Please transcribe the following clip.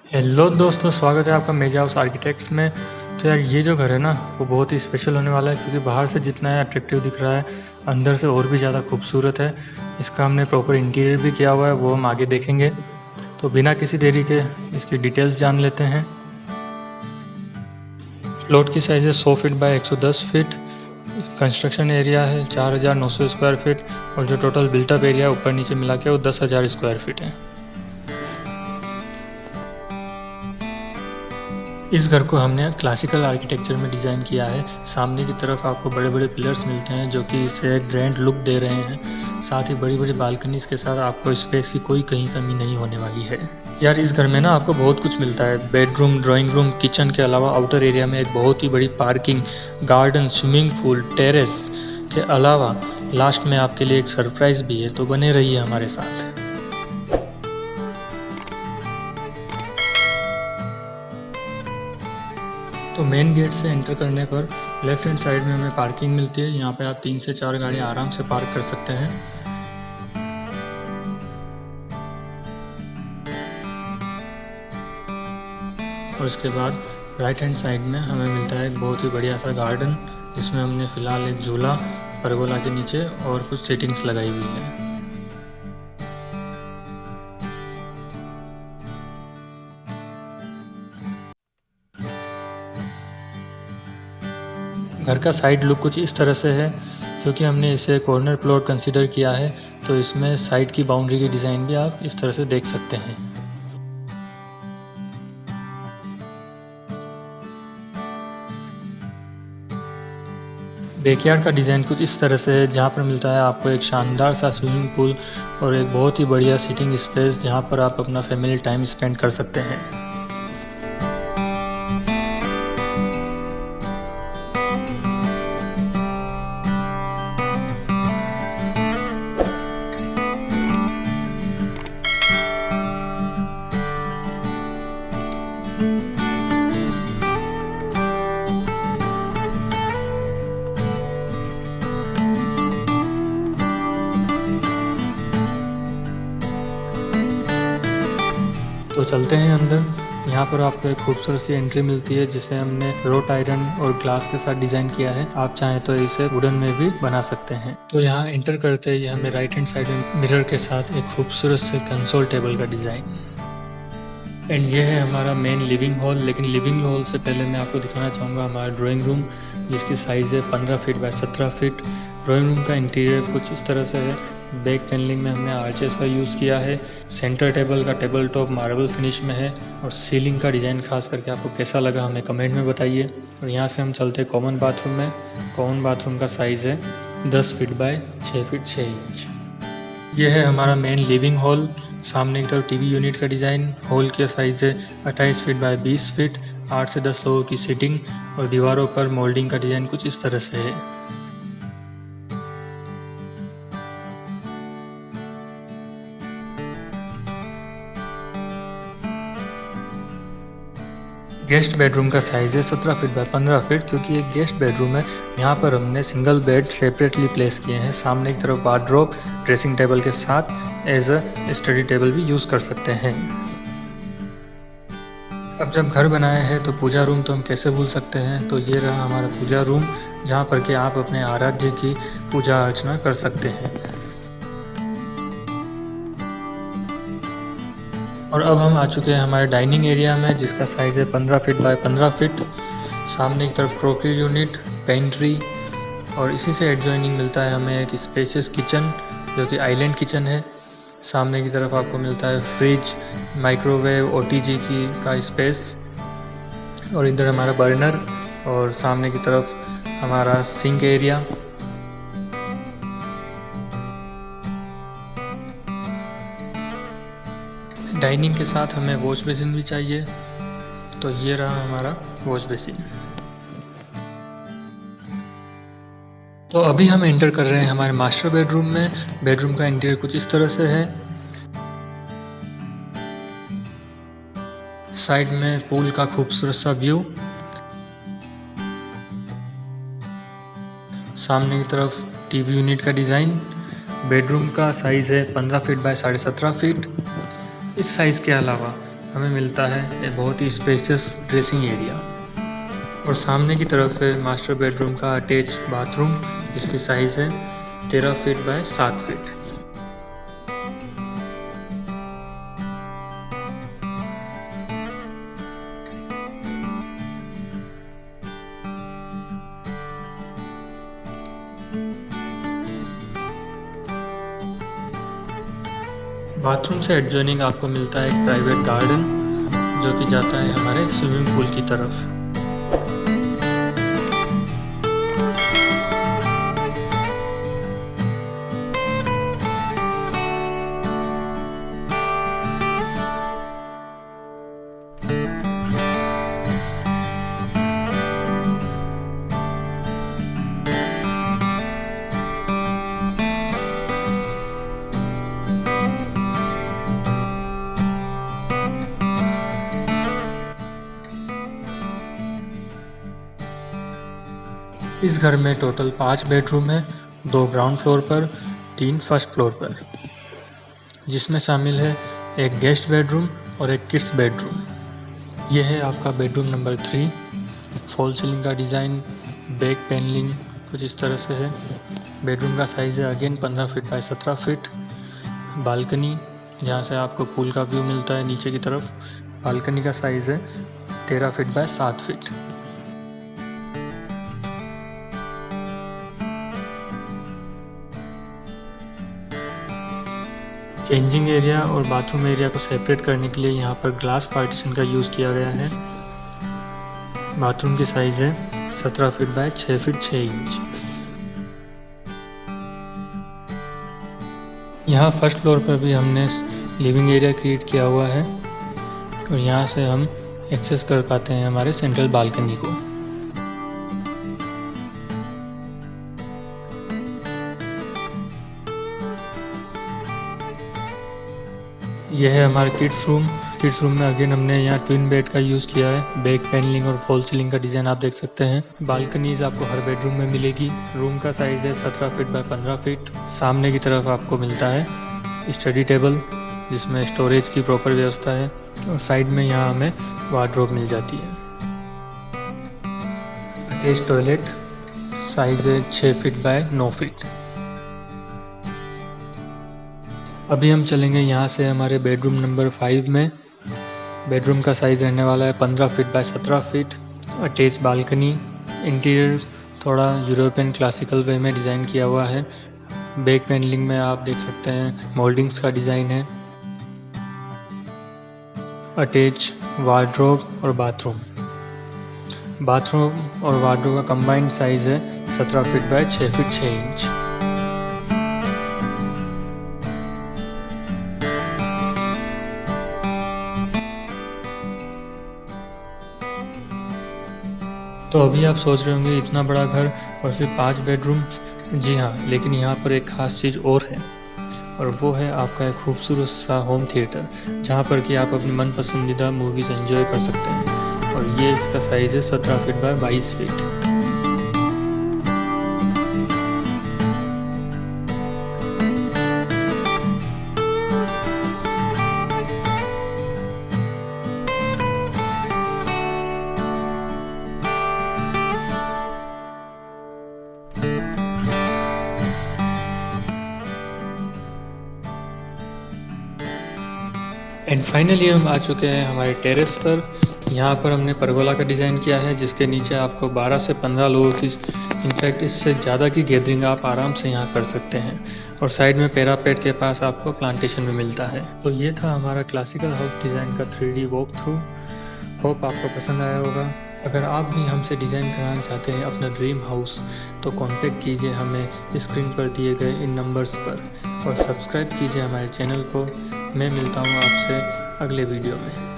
Hello दोस्तों, स्वागत है आपका मेगा हाउस आर्किटेक्ट्स में। तो यार ये जो घर है ना वो बहुत ही स्पेशल होने वाला है, क्योंकि बाहर से जितना है अट्रैक्टिव दिख रहा है, अंदर से और भी ज़्यादा खूबसूरत है। इसका हमने प्रॉपर इंटीरियर भी किया हुआ है, वो हम आगे देखेंगे। तो बिना किसी देरी के इसकी डिटेल्स जान लेते हैं। प्लॉट की साइज़ है 100 feet by 110 feet. Construction area है 4900 स्क्वायर फीट, और जो टोटल बिल्टअप एरिया ऊपर नीचे मिला के वो 10,000 स्क्वायर फीट है। इस घर को हमने क्लासिकल आर्किटेक्चर में डिज़ाइन किया है। सामने की तरफ आपको बड़े बड़े पिलर्स मिलते हैं जो कि इसे एक ग्रैंड लुक दे रहे हैं। साथ ही बड़ी बड़ी बालकनीज के साथ आपको स्पेस की कोई कहीं कमी नहीं होने वाली है। यार इस घर में ना आपको बहुत कुछ मिलता है। बेडरूम, ड्राइंग रूम, किचन के अलावा आउटर एरिया में एक बहुत ही बड़ी parking, garden, swimming pool, terrace के अलावा लास्ट में आपके लिए एक सरप्राइज भी है। तो बने रहिए हमारे साथ। तो मेन गेट से एंटर करने पर लेफ्ट हैंड साइड में हमें पार्किंग मिलती है। यहाँ पे आप 3 से 4 गाड़ी आराम से पार्क कर सकते हैं। और इसके बाद राइट हैंड साइड में हमें मिलता है एक बहुत ही बढ़िया सा गार्डन, जिसमें हमने फ़िलहाल एक झूला परगोला के नीचे और कुछ सेटिंग्स लगाई हुई है। घर का साइड लुक कुछ इस तरह से है। क्योंकि हमने इसे कॉर्नर प्लॉट कंसीडर किया है, तो इसमें साइड की बाउंड्री की डिज़ाइन भी आप इस तरह से देख सकते हैं। बैकयार्ड का डिज़ाइन कुछ इस तरह से है, जहाँ पर मिलता है आपको एक शानदार सा स्विमिंग पूल और एक बहुत ही बढ़िया सीटिंग स्पेस, जहाँ पर आप अपना फैमिली टाइम स्पेंड कर सकते हैं। तो चलते हैं अंदर। यहाँ पर आपको एक खूबसूरत सी एंट्री मिलती है, जिसे हमने रोट आयरन और ग्लास के साथ डिज़ाइन किया है। आप चाहें तो इसे वुडन में भी बना सकते हैं। तो यहाँ एंटर करते ही हमें राइट हैंड साइड में मिरर के साथ एक खूबसूरत से कंसोल टेबल का डिज़ाइन। एंड ये है हमारा मेन लिविंग हॉल। लेकिन लिविंग हॉल से पहले मैं आपको दिखाना चाहूँगा हमारा ड्राइंग रूम, जिसकी साइज़ है 15 feet by 17 feet. Drawing room का इंटीरियर कुछ इस तरह से है। बैक पैनलिंग में हमने आर्चेस का यूज़ किया है। सेंटर टेबल का टेबल टॉप मार्बल फिनिश में है। और सीलिंग का डिज़ाइन खास करके आपको कैसा लगा हमें कमेंट में बताइए। और यहाँ से हम चलते हैं कॉमन बाथरूम में। कॉमन बाथरूम का साइज़ है 10 फीट बाय 6 फीट 6 इंच। यह है हमारा मेन लिविंग हॉल। सामने की तरफ टीवी यूनिट का डिज़ाइन। हॉल के साइज़ है 28 फीट बाय 20 फीट। 8 से 10 लोगों की सीटिंग। और दीवारों पर मोल्डिंग का डिज़ाइन कुछ इस तरह से है। गेस्ट बेडरूम का साइज़ है 17 फीट बाय 15 फीट। क्योंकि एक गेस्ट बेडरूम है, यहाँ पर हमने सिंगल बेड सेपरेटली प्लेस किए हैं। सामने की तरफ वार्डरोब ड्रेसिंग टेबल के साथ एज अ स्टडी टेबल भी यूज़ कर सकते हैं। अब जब घर बनाया है तो पूजा रूम तो हम कैसे भूल सकते हैं। तो ये रहा हमारा पूजा रूम, जहाँ पर कि आप अपने आराध्य की पूजा अर्चना कर सकते हैं। और अब हम आ चुके हैं हमारे डाइनिंग एरिया में, जिसका साइज़ है 15 फीट बाय 15 फीट। सामने की तरफ क्रोकरी यूनिट, पेंट्री, और इसी से एडजॉइनिंग मिलता है हमें एक स्पेशियस किचन, जो कि आइलैंड किचन है। सामने की तरफ आपको मिलता है फ्रिज, माइक्रोवेव, ओटीजी की का स्पेस, और इधर हमारा बर्नर, और सामने की तरफ हमारा सिंक एरिया। डाइनिंग के साथ हमें वॉश बेसिन भी चाहिए। तो ये रहा हमारा वॉश बेसिन। तो अभी हम एंटर कर रहे हैं हमारे मास्टर बेडरूम में। बेडरूम का इंटीरियर कुछ इस तरह से है। साइड में पूल का खूबसूरत सा व्यू। सामने की तरफ टीवी यूनिट का डिज़ाइन। बेडरूम का साइज़ है 15 फीट बाय 17.5 फीट। इस साइज़ के अलावा हमें मिलता है एक बहुत ही स्पेशियस ड्रेसिंग एरिया। और सामने की तरफ है मास्टर बेडरूम का अटैच बाथरूम, जिसकी साइज़ है 13 फीट बाय 7 फीट। बाथरूम से एडजॉइनिंग आपको मिलता है एक प्राइवेट गार्डन, जो कि जाता है हमारे स्विमिंग पूल की तरफ। इस घर में टोटल 5 बेडरूम है, 2 ग्राउंड फ्लोर पर, 3 फर्स्ट फ्लोर पर, जिसमें शामिल है एक गेस्ट बेडरूम और एक किड्स बेडरूम। यह है आपका बेडरूम नंबर 3। फॉल सीलिंग का डिज़ाइन, बैक पैनलिंग कुछ इस तरह से है। बेडरूम का साइज़ है again 15 feet by 17 feet. Balcony, जहाँ से आपको पूल का व्यू मिलता है नीचे की तरफ। बालकनी का साइज़ है 13 feet by 7 feet. Changing area और बाथरूम एरिया को सेपरेट करने के लिए यहाँ पर ग्लास पार्टीशन का यूज़ किया गया है। बाथरूम की साइज़ है 17 फीट बाय 6 फीट 6 इंच। यहाँ फर्स्ट फ्लोर पर भी हमने लिविंग एरिया क्रिएट किया हुआ है और यहाँ से हम एक्सेस कर पाते हैं हमारे सेंट्रल बालकनी को। यह है हमारा किड्स रूम। किड्स रूम में अगेन हमने यहाँ ट्विन बेड का यूज़ किया है। बैक पैनलिंग और फॉल सीलिंग का डिज़ाइन आप देख सकते हैं। बालकनीज आपको हर बेडरूम में मिलेगी। रूम का साइज़ है 17 फीट बाय 15 फीट। सामने की तरफ आपको मिलता है स्टडी टेबल, जिसमें स्टोरेज की प्रॉपर व्यवस्था है, और साइड में यहाँ हमें वार्डरोब मिल जाती है। अटैच टॉयलेट, साइज़ है 6 फीट बाय 9 फीट। अभी हम चलेंगे यहाँ से हमारे बेडरूम नंबर 5 में। बेडरूम का साइज़ रहने वाला है 15 feet by 17 feet. Attach balcony, interior थोड़ा यूरोपियन क्लासिकल वे में डिज़ाइन किया हुआ है। बैक पैनलिंग में आप देख सकते हैं मोल्डिंग्स का डिज़ाइन है। अटैच वार्डरोब और बाथरूम और वार्डरोब का कंबाइंड साइज़ है 17 फीट बाय 6 फीट 6 इंच। तो अभी आप सोच रहे होंगे इतना बड़ा घर और सिर्फ 5 बेडरूम। जी हाँ, लेकिन यहाँ पर एक ख़ास चीज़ और है, और वो है आपका एक खूबसूरत सा होम थिएटर, जहाँ पर कि आप अपनी मन पसंदीदा मूवीज़ एंजॉय कर सकते हैं। और ये इसका साइज़ है 17 feet by 22 feet. And finally हम आ चुके हैं हमारे टेरेस पर। यहाँ पर हमने परगोला का डिज़ाइन किया है, जिसके नीचे आपको 12 से 15 लोगों की, इनफैक्ट इससे ज़्यादा की गैदरिंग आप आराम से यहाँ कर सकते हैं। और साइड में पैरापेट के पास आपको प्लांटेशन भी मिलता है। तो ये था हमारा क्लासिकल हाउस डिज़ाइन का 3D वॉक थ्रू। होप आपको पसंद आया होगा। अगर आप भी हमसे डिज़ाइन कराना चाहते हैं अपना ड्रीम हाउस, तो कांटेक्ट कीजिए हमें स्क्रीन पर दिए गए इन नंबर्स पर, और सब्सक्राइब कीजिए हमारे चैनल को। मैं मिलता हूँ आपसे अगले वीडियो में।